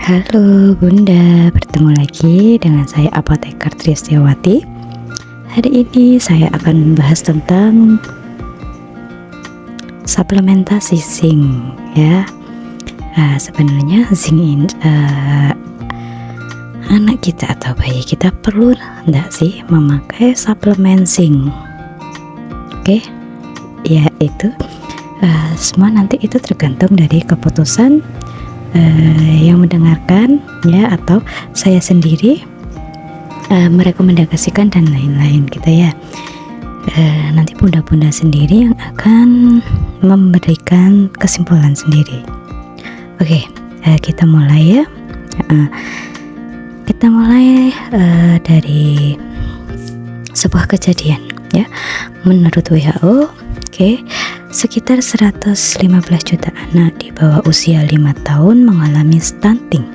Halo Bunda, bertemu lagi dengan saya Apoteker Tristiawati. Hari ini saya akan membahas tentang suplementasi zinc ya. Sebenarnya zinc ini anak kita atau bayi kita perlu enggak sih memakai suplemen zinc? Oke, ya itu semua nanti itu tergantung dari keputusan yang mendengarkan ya, atau saya sendiri merekomendasikan dan lain-lain gitu ya. Nanti bunda-bunda sendiri yang akan memberikan kesimpulan sendiri. Oke, kita mulai ya. Kita mulai dari sebuah kejadian ya. Menurut WHO, sekitar 115 juta anak di bawah usia 5 tahun mengalami stunting,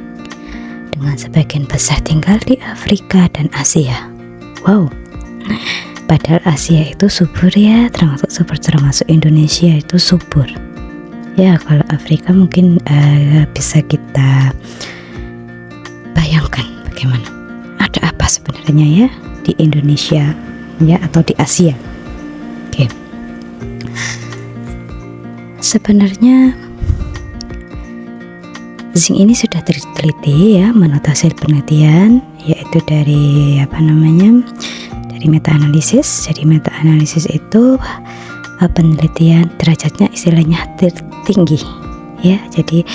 dengan sebagian besar tinggal di Afrika dan Asia. Wow, padahal Asia itu subur ya, termasuk Indonesia itu subur. Ya, kalau Afrika mungkin bisa kita bayangkan bagaimana. Ada apa sebenarnya ya di Indonesia ya, atau di Asia? Oke. Sebenarnya zinc ini sudah diteliti ya, menurut hasil penelitian, yaitu dari dari meta-analisis. Jadi meta-analisis itu penelitian derajatnya istilahnya tertinggi ya. Jadi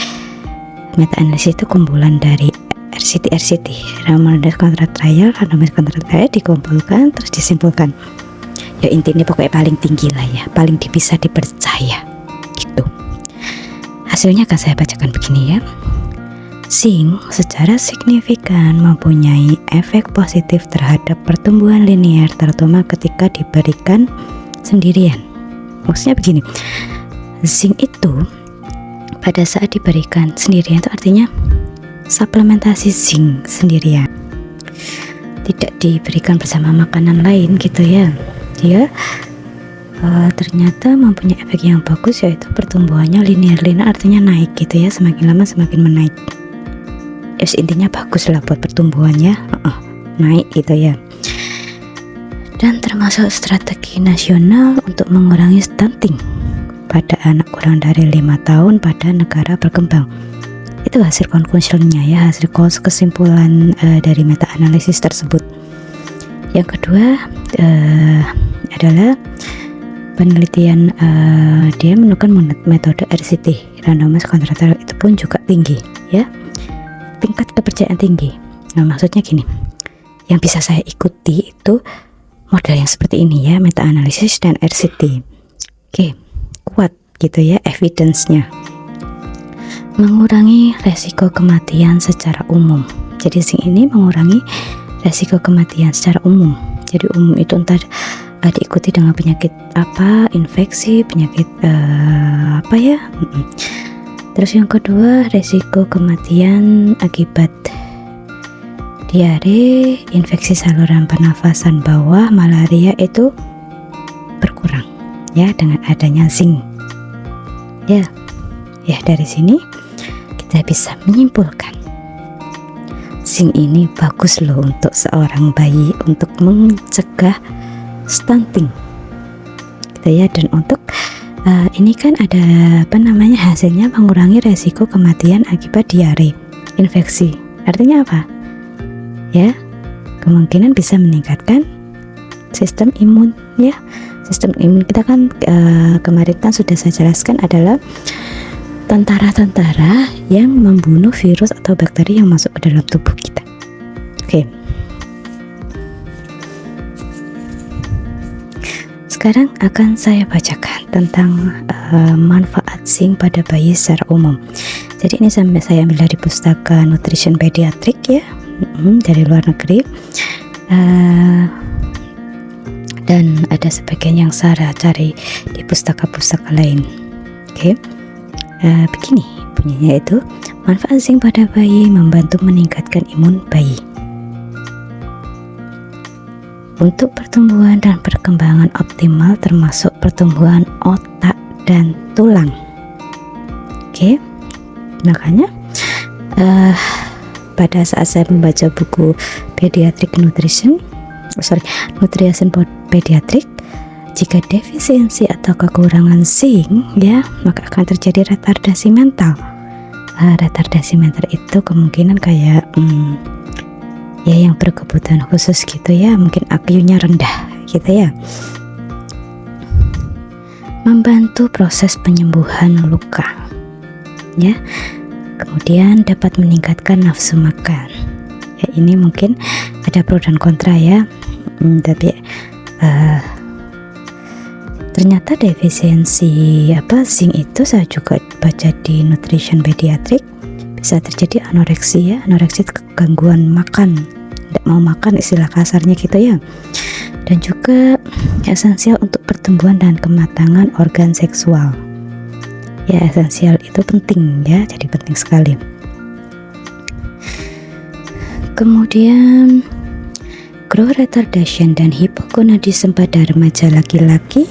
meta-analisis itu kumpulan dari RCT, randomized control trial dikumpulkan terus disimpulkan. Ya intinya pokoknya paling tinggi lah ya, paling bisa dipercaya. Hasilnya akan saya bacakan begini ya. Zinc secara signifikan mempunyai efek positif terhadap pertumbuhan linear, terutama ketika diberikan sendirian. Maksudnya begini, zinc itu pada saat diberikan sendirian itu artinya suplementasi zinc sendirian, tidak diberikan bersama makanan lain gitu ya. Dia ternyata mempunyai efek yang bagus, yaitu pertumbuhannya linear, artinya naik gitu ya, semakin lama semakin menaik. Intinya bagus lah buat pertumbuhannya, naik gitu ya. Dan termasuk strategi nasional untuk mengurangi stunting pada anak kurang dari 5 tahun pada negara berkembang. Itu hasil conclusionnya ya, hasil kesimpulan dari meta-analisis tersebut. Yang kedua adalah penelitian, dia menemukan metode RCT, randomized control trial, itu pun juga tinggi ya, tingkat kepercayaan tinggi. Nah, maksudnya gini, yang bisa saya ikuti itu model yang seperti ini ya, meta analisis dan RCT. Oke, kuat gitu ya evidence-nya. Mengurangi resiko kematian secara umum. Jadi zinc ini mengurangi resiko kematian secara umum. Jadi umum itu entah diikuti dengan penyakit apa, infeksi, penyakit Terus yang kedua, resiko kematian akibat diare, infeksi saluran pernafasan bawah, malaria itu berkurang ya dengan adanya zinc. Ya, dari sini kita bisa menyimpulkan zinc ini bagus loh untuk seorang bayi, untuk mencegah stunting gitu ya. Dan untuk ini kan ada hasilnya mengurangi resiko kematian akibat diare, infeksi. Artinya apa ya, kemungkinan bisa meningkatkan sistem imun ya. Sistem imun kita kan kemarin kan sudah saya jelaskan adalah tentara-tentara yang membunuh virus atau bakteri yang masuk ke dalam tubuh kita. Oke. Sekarang akan saya bacakan tentang manfaat zinc pada bayi secara umum. Jadi ini saya ambil dari pustaka Nutrition Pediatric ya, dari luar negeri. Dan ada sebagian yang saya cari di pustaka-pustaka lain. Oke. Begini bunyinya itu, manfaat zinc pada bayi membantu meningkatkan imun bayi untuk pertumbuhan dan perkembangan optimal, termasuk pertumbuhan otak dan tulang. Oke, makanya pada saat saya membaca buku Pediatric Nutrition Pediatric, jika defisiensi atau kekurangan zinc ya, maka akan terjadi retardasi mental. Retardasi mental itu kemungkinan kayak ya yang berkebutuhan khusus gitu ya, mungkin IQ-nya rendah gitu ya. Membantu proses penyembuhan luka ya, kemudian dapat meningkatkan nafsu makan ya. Ini mungkin ada pro dan kontra ya, tapi ternyata defisiensi zinc itu saya juga baca di Nutrition Pediatric bisa terjadi anoreksia. Anoreksia itu gangguan makan, tidak mau makan istilah kasarnya gitu ya. Dan juga esensial untuk pertumbuhan dan kematangan organ seksual. Ya, esensial itu penting ya, jadi penting sekali. Kemudian growth retardation dan hypogonadism pada remaja laki-laki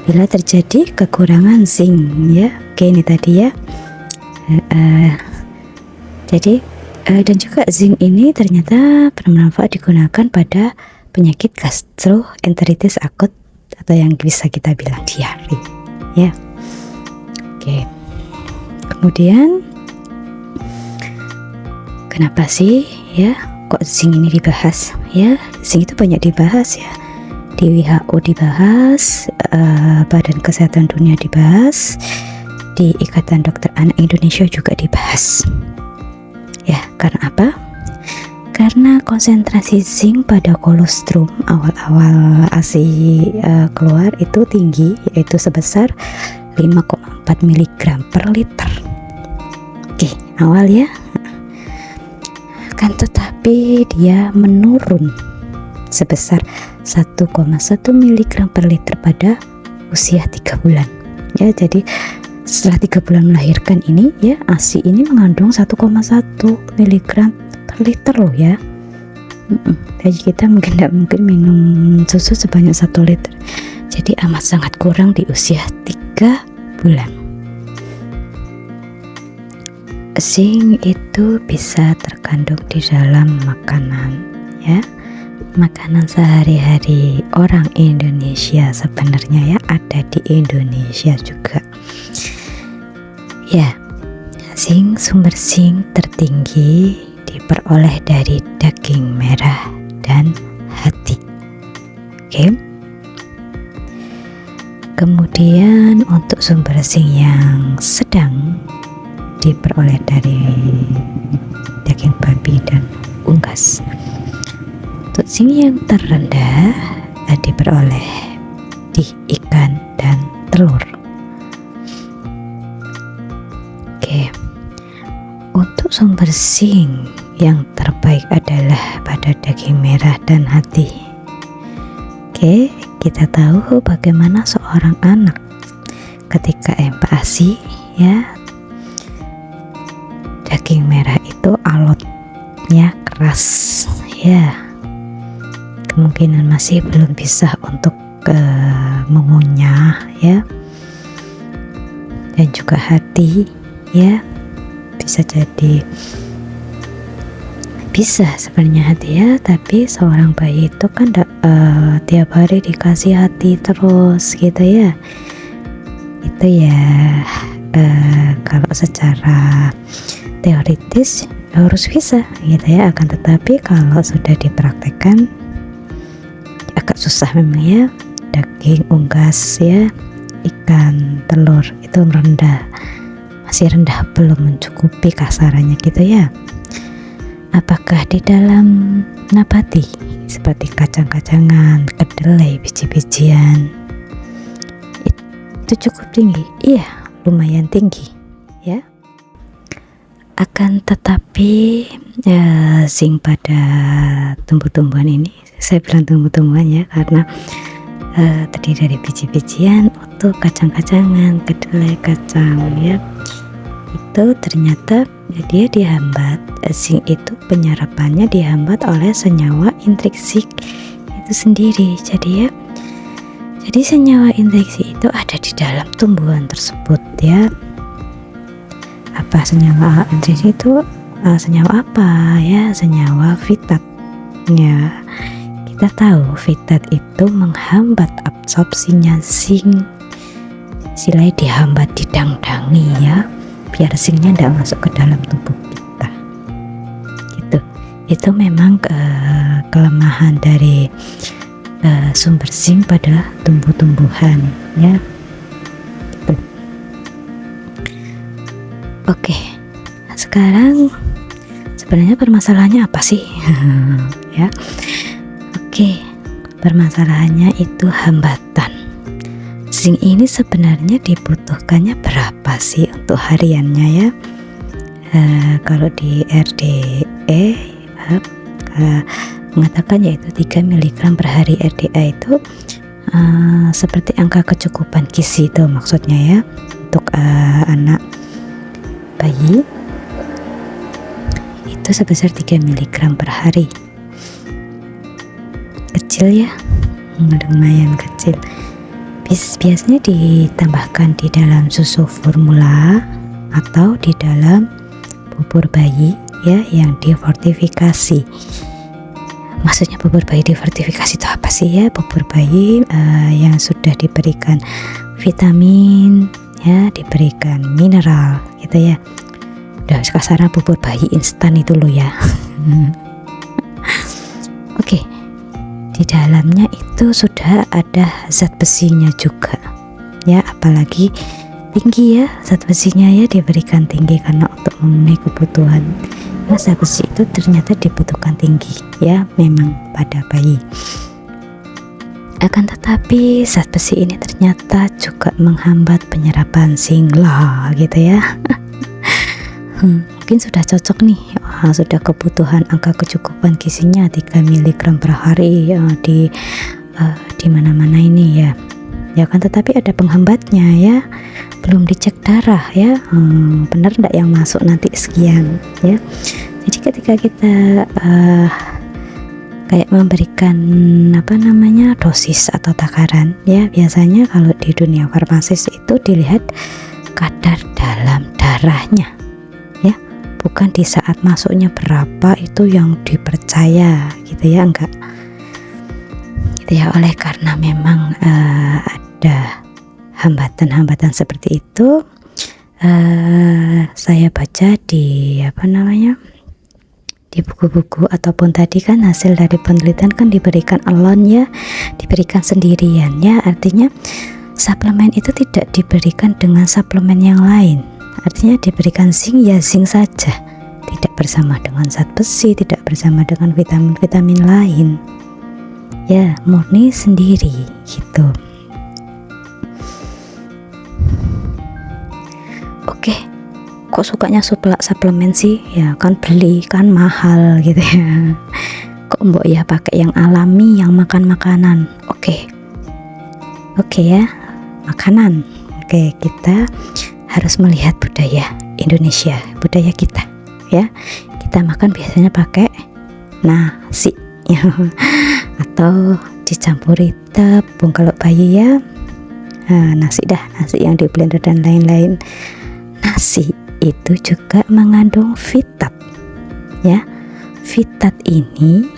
bila terjadi kekurangan zinc ya. Oke, ini tadi ya. Jadi dan juga zinc ini ternyata bermanfaat digunakan pada penyakit gastroenteritis akut atau yang bisa kita bilang diare ya. Oke. Kemudian kenapa sih ya kok zinc ini dibahas ya? Zinc itu banyak dibahas ya, di WHO dibahas, Badan Kesehatan Dunia dibahas, di Ikatan Dokter Anak Indonesia juga dibahas ya. Karena apa? Karena konsentrasi zinc pada kolostrum awal-awal ASI keluar itu tinggi, yaitu sebesar 5,4 mg per liter. Oke, awal ya. Kan tetapi dia menurun sebesar 1,1 mg per liter pada usia 3 bulan. Ya, jadi setelah 3 bulan melahirkan ini ya, ASI ini mengandung 1,1 mg per liter loh ya. Jadi kita tidak mungkin minum susu sebanyak 1 liter. Jadi amat sangat kurang di usia 3 bulan. Zinc itu bisa terkandung di dalam makanan ya, makanan sehari-hari orang Indonesia sebenarnya ya, ada di Indonesia juga ya. Sumber zinc tertinggi diperoleh dari daging merah dan hati. Oke. Kemudian untuk sumber zinc yang sedang diperoleh dari daging babi dan unggas. Untuk zinc yang terendah diperoleh di ikan dan telur. Oke. Untuk sumber zinc yang terbaik adalah pada daging merah dan hati. Oke, kita tahu bagaimana seorang anak ketika ASI ya, daging merah itu alotnya keras ya, kemungkinan masih belum bisa untuk mengunyah ya. Dan juga hati ya, bisa jadi bisa sebenarnya hati ya, tapi seorang bayi itu kan tiap hari dikasih hati terus gitu ya. Itu ya kalau secara teoritis harus bisa gitu ya, akan tetapi kalau sudah dipraktekkan agak susah memang ya. Daging unggas ya, ikan, telur itu masih rendah, belum mencukupi kasarannya gitu ya. Apakah di dalam nabati seperti kacang-kacangan, kedelai, biji-bijian itu cukup tinggi? Iya, lumayan tinggi ya. Akan tetapi zinc pada tumbuh-tumbuhan ini, saya bilang tumbuh-tumbuhan ya, karena terdiri dari biji-bijian, untuk kacang-kacangan, kedelai, kacang ya, itu ternyata dia dihambat, zinc itu penyerapannya dihambat oleh senyawa intrinsik itu sendiri. Jadi senyawa intrinsik itu ada di dalam tumbuhan tersebut ya. Apa senyawa intrinsik itu? Senyawa apa ya? Senyawa vitat. Ya, kita tahu vitat itu menghambat absorpsinya zinc. Silai dihambat, didang-dangi ya, biar zincnya tidak masuk ke dalam tubuh kita. Gitu. Itu memang kelemahan dari sumber zinc pada tumbuh-tumbuhan ya. Gitu. Oke, sekarang sebenarnya permasalahannya apa sih? Ya, oke, permasalahannya itu hambatan. Zinc ini sebenarnya dibutuhkannya berapa sih untuk hariannya ya? Kalau di RDE mengatakan yaitu 3 mg per hari. RDA itu seperti angka kecukupan gizi itu maksudnya ya, untuk anak bayi itu sebesar 3 mg per hari. Kecil ya, lumayan kecil. Biasanya ditambahkan di dalam susu formula atau di dalam bubur bayi ya yang difortifikasi. Maksudnya bubur bayi difortifikasi itu apa sih ya? Bubur bayi yang sudah diberikan vitamin ya, diberikan mineral gitu ya. Udah kasaran bubur bayi instan itu loh ya. Oke. Di dalamnya itu sudah ada zat besinya juga ya, apalagi tinggi ya, zat besinya ya diberikan tinggi karena untuk memenuhi kebutuhan. Nah, zat besi itu ternyata dibutuhkan tinggi ya, memang pada bayi. Akan tetapi zat besi ini ternyata juga menghambat penyerapan zinc lah gitu ya. Mungkin sudah cocok nih, sudah kebutuhan angka kecukupan gizinya 3 mg per hari di mana-mana ini ya. Ya kan, tetapi ada penghambatnya ya, belum dicek darah ya, benar enggak yang masuk nanti sekian ya. Jadi ketika kita kayak memberikan dosis atau takaran ya, biasanya kalau di dunia farmasis itu dilihat kadar dalam darahnya. Bukan di saat masuknya berapa itu yang dipercaya gitu ya, enggak gitu ya. Oleh karena memang ada hambatan-hambatan seperti itu, saya baca di di buku-buku ataupun tadi kan hasil dari penelitian kan diberikan alone ya, diberikan sendirian ya, artinya suplemen itu tidak diberikan dengan suplemen yang lain. Artinya diberikan zinc ya zinc saja, tidak bersama dengan zat besi, tidak bersama dengan vitamin-vitamin lain ya, murni sendiri gitu. Oke, kok sukanya suplemen sih ya, kan beli kan mahal gitu ya, kok mbok ya pakai yang alami, yang makan makanan. Oke ya, makanan. Oke, kita harus melihat budaya Indonesia, budaya kita ya. Kita makan biasanya pakai nasi ya, atau dicampuri tepung kalau bayi ya, nasi yang di blender dan lain-lain. Nasi itu juga mengandung vitat ya. Vitat ini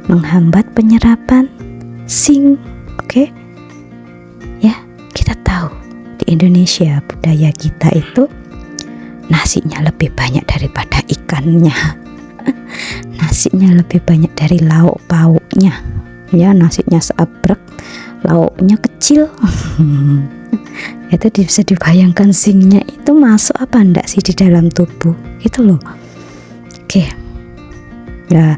menghambat penyerapan zinc. Oke ya, kita tahu di Indonesia budaya kita itu nasinya lebih banyak daripada ikannya. Nasinya lebih banyak dari lauk pauknya ya, nasinya seabrek, lauknya kecil. Itu bisa dibayangkan zinc-nya itu masuk apa enggak sih di dalam tubuh gitu loh. Oke. Nah,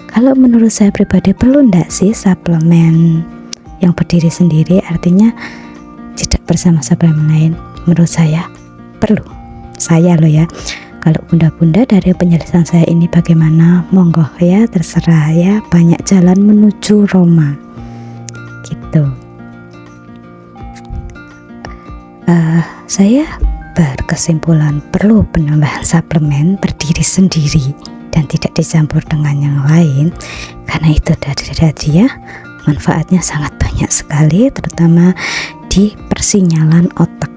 kalau menurut saya pribadi perlu enggak sih suplemen yang berdiri sendiri, artinya tidak bersama suplemen lain? Menurut saya perlu. Saya loh ya, kalau bunda-bunda dari penjelasan saya ini bagaimana, monggo ya, terserah ya, banyak jalan menuju Roma gitu. Saya berkesimpulan perlu penambahan suplemen berdiri sendiri dan tidak dicampur dengan yang lain, karena itu tadi ya, manfaatnya sangat banyak sekali, terutama di persinyalan otak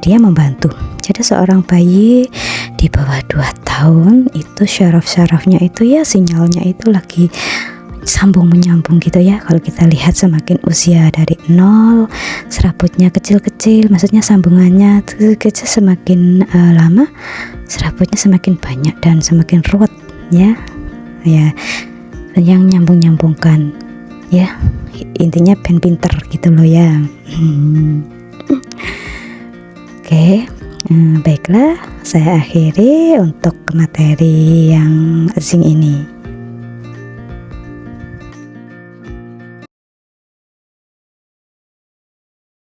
dia membantu. Jadi seorang bayi di bawah 2 tahun itu syaraf-syarafnya itu ya, sinyalnya itu lagi sambung menyambung gitu ya. Kalau kita lihat semakin usia dari 0, serabutnya kecil-kecil, maksudnya sambungannya kecil, semakin lama serabutnya semakin banyak dan semakin ruwet ya, yang nyambung-nyambungkan ya, intinya ben pinter gitu loh ya. Oke, baiklah, saya akhiri untuk materi yang zinc ini.